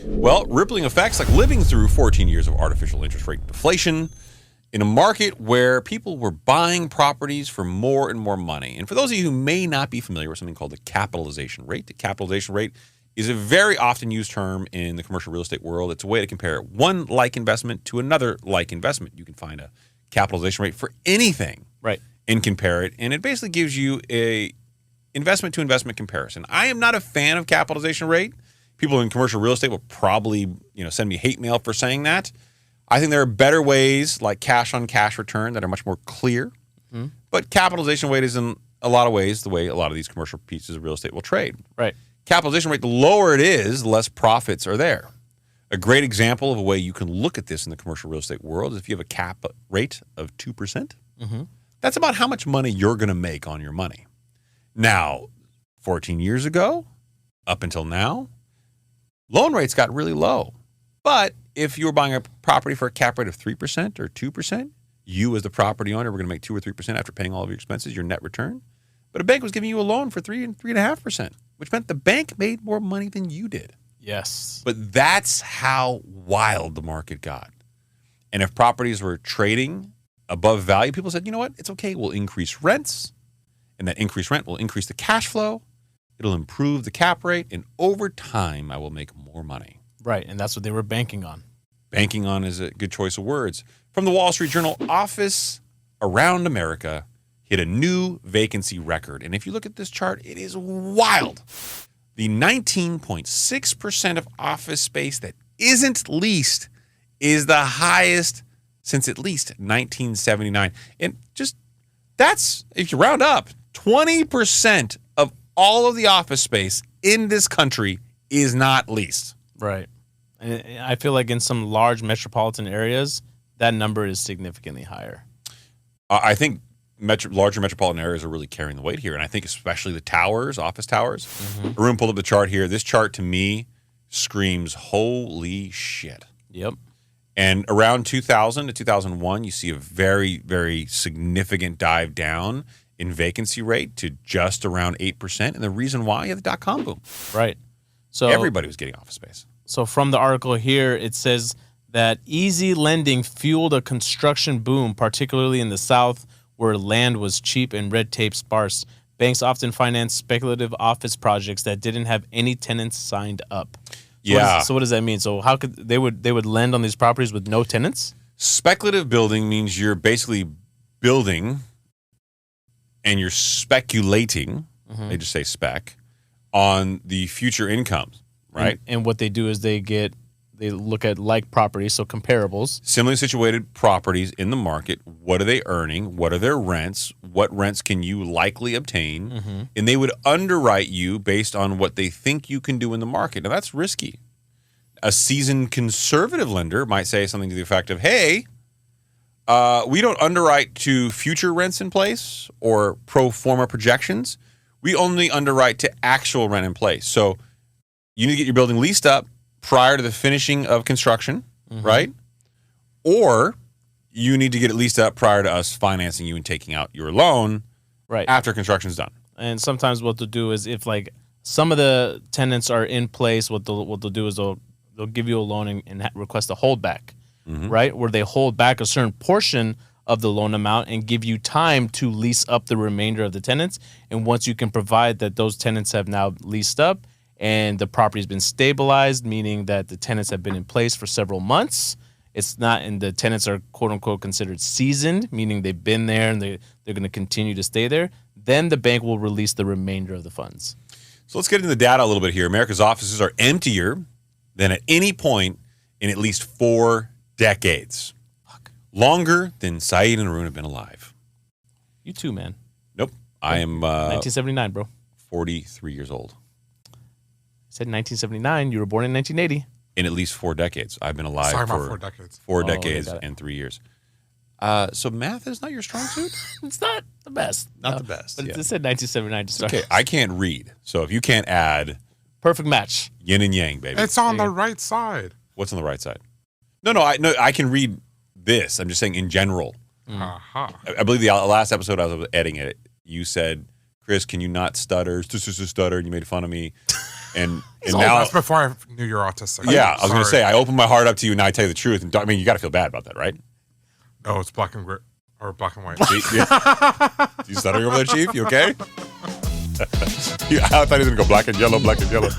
Well, rippling effects like living through 14 years of artificial interest rate deflation in a market where people were buying properties for more and more money. And for those of you who may not be familiar with something called the capitalization rate, the capitalization rate is a very often used term in the commercial real estate world. It's a way to compare one like investment to another like investment. You can find a capitalization rate for anything, right, and compare it, and it basically gives you a investment to investment comparison. I am not a fan of capitalization rate. People in commercial real estate will probably, send me hate mail for saying that. I think there are better ways like cash on cash return that are much more clear. Mm-hmm. But capitalization rate is in a lot of ways the way a lot of these commercial pieces of real estate will trade. Right. Capitalization rate, the lower it is, the less profits are there. A great example of a way you can look at this in the commercial real estate world is if you have a cap rate of 2%, mm-hmm. that's about how much money you're going to make on your money. Now, 14 years ago, up until now, loan rates got really low. But if you were buying a property for a cap rate of 3% or 2%, you as the property owner were going to make 2 or 3% after paying all of your expenses, your net return. But a bank was giving you a loan for 3 and 3.5%, which meant the bank made more money than you did. Yes. But that's how wild the market got. And if properties were trading above value, people said, you know what? It's okay. We'll increase rents. And that increased rent will increase the cash flow. It'll improve the cap rate. And over time, I will make more money. Right. And that's what they were banking on. Banking on is a good choice of words. From the Wall Street Journal, office around America hit a new vacancy record. And if you look at this chart, it is wild. The 19.6% of office space that isn't leased is the highest since at least 1979. And just that's, if you round up, 20% of all of the office space in this country is not leased. Right. And I feel like in some large metropolitan areas, that number is significantly higher. I think larger metropolitan areas are really carrying the weight here. And I think especially the towers, office towers. Mm-hmm. Haroon pulled up the chart here. This chart to me screams, holy shit. Yep. And around 2000 to 2001, you see a very, very significant dive down in vacancy rate to just around 8%. And the reason why, you have the dot-com boom. Right. So everybody was getting office space. So from the article here, it says that easy lending fueled a construction boom, particularly in the South, where land was cheap and red tape sparse. Banks often financed speculative office projects that didn't have any tenants signed up. So what does that mean? So how could they would lend on these properties with no tenants? Speculative building means you're basically building and you're speculating, they just say spec, on the future incomes, right? And what they do is they look at like properties, so comparables. Similarly situated properties in the market. What are they earning? What are their rents? What rents can you likely obtain? Mm-hmm. And they would underwrite you based on what they think you can do in the market. Now, that's risky. A seasoned conservative lender might say something to the effect of, hey, we don't underwrite to future rents in place or pro forma projections. We only underwrite to actual rent in place. So you need to get your building leased up prior to the finishing of construction, right? Or you need to get it leased up prior to us financing you and taking out your loan after construction's done. And sometimes what they'll do is if like some of the tenants are in place, what they'll do is they'll give you a loan and request a holdback, right? Where they hold back a certain portion of the loan amount and give you time to lease up the remainder of the tenants. And once you can provide that those tenants have now leased up, and the property's been stabilized, meaning that the tenants have been in place for several months. It's not, and the tenants are quote unquote considered seasoned, meaning they've been there and they're going to continue to stay there. Then the bank will release the remainder of the funds. So let's get into the data a little bit here. America's offices are emptier than at any point in at least 4 decades. Longer than Saied and Haroon have been alive. You too, man. Nope. I am 1979, bro. 43 years old. I said 1979. You were born in 1980. In at least 4 decades. I've been alive for 4 decades. 4 decades and 3 years. So math is not your strong suit? It's not the best. Not the best. But it said 1979 to start. Okay, I can't read. So if you can't add... Perfect match. Yin and yang, baby. It's on the right side. What's on the right side? No, I can read this. I'm just saying in general. I believe the last episode I was editing it, you said, Chris, can you not stutter? This is a stutter, and you made fun of me. And Oh, now that's before I knew you're autistic. yeah, I was going to Sorry. say I opened my heart up to you, and I tell you the truth. And I mean, you got to feel bad about that, right? No, it's black and gray or black and white. Yeah. You stuttering over there, Chief? You okay? I thought he was going to go black and yellow, black and yellow.